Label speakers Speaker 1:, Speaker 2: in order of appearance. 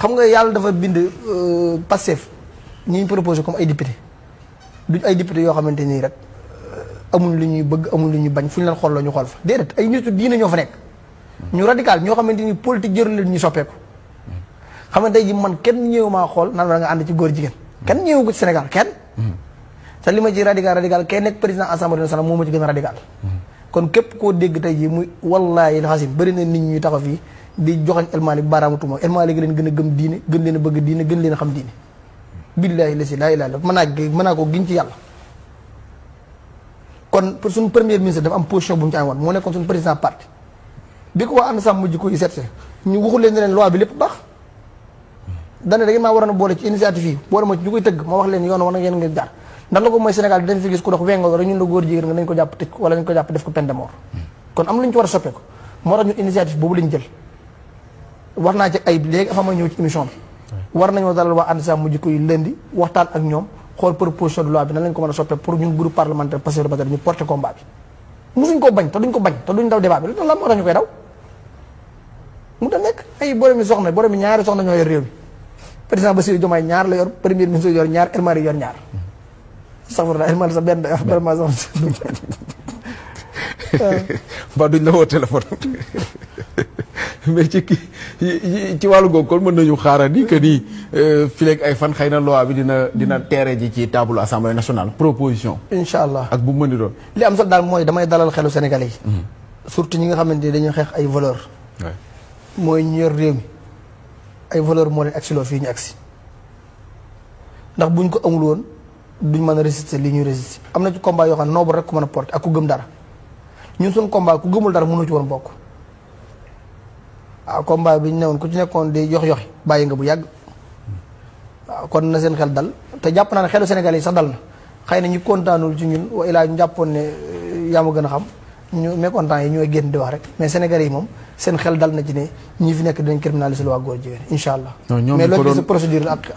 Speaker 1: xam nga yàlla dafa bind Pastef ñi ñu proposé comme ay député duñ ay député yoo xamante nii rek amuñ lu ñuy bëgg amuñ lu ñuy bañ fu ñu leen xool la ñu xool fa déedéet ay nitu diine ñoo fa nekk ñu radical ñoo xamante ni politique jërul leen ñu soppeeku xam nga tey ji man kenn ñëw maa xool nan la nga ànd ci góor jigéen kenn ñëw ko ci Sénégal kenn te li ma ci radical kenn nekk président assemblée nationale moo ma ci gën a radical kon képp koo dégg tey ji muy wallaahi alxasim bëri na nit ñuy taxaw fii di joxañ El Malick baaraamu tuuma El Malick leen gën a gëm diine gën leen a bëgg diine gën leen a xam diine billaahi la si laa ilaaha illa mën naa ko giñ ci yàlla kon pour suñu premier ministre dafa am position bu mu ci amoon moo nekkoon suñu président parti bi ko waa ànd sàmm mujj ko yi seetse ñu waxul leen ne leen loi bi lépp baax dane da ngeen maa waroon a boole ci initiative yi boole ma ci ñu koy tëgg ma wax leen yoon war na ngeen ngeen jaar ndax la ko mooy Sénégal dañ fi gis ku dox wengo rek ñun la góor jigéen nga nañ ko jàpp tëj ko wala nañ ko jàpp def ko peine de mort kon am lu ñu ci war a soppee ko moo tax ñun initiative boobu lañ jël wax naa ci ay léegi avant ma ñëw ci émission bi war nañoo dalal waa ànd sàmm mujj ko yi lundi waxtaan ak ñoom xool proposition de loi bi nan lañ ko mën a soppee pour ñun groupe parlementaire Pastef ñu porter combat bi musuñ ko bañ te duñ ko bañ te duñ daw débat bi lan moo tax ñu koy daw mu da nekk ay boromi soxna boromi ñaari soxna ñoo yor réew mi président Bassirou Diomaye ñaar la yor premier ministre yor ñaar El Malick yor ñaar sax El Malick sax benn vraiment sax
Speaker 2: mbaa duñ la woo téléphone mais ci wàllu googu kon mën nañu xaarandi que ni fileeg ay fan xëy na loi bi dina teere ji ci table assemblée nationale proposition.
Speaker 1: incha allah
Speaker 2: ak bu mu mën di doon.
Speaker 1: li am solo daal mooy damay dalal xelu Sénégalais yi. surtout ñi nga xamante ni dañuy xeex ay valeur mooy ñu yor réew mi ay valeur moo leen agsi loo fii ñu agsi ndax buñ ko amul woon duñ mën a résister li ñuy résister am na ci combat yoo xam ne noobu rek ku mën a porter ak ku gëm dara ñun suñu combat ku gëmul dara mënu ci woon bokk. waaw combat bi ñu newoon ku ci nekkoon di yoxi bàyyi nga bu yàgg waaw kon na seen xel dal te jàpp naa ne xelu Sénégalais yi sax dal na xëy na ñu kontaanul ci ñun wa ilaa ñu jàppoon ne yaa ma gën a xam ñu mécontent yi ñooy génn di wax rek mais Sénégalais yi moom seen xel dal na ci ne ñi fi nekk dinañ criminaliser lu waa góor jigéen incha allah mais loolu ci procédure la ak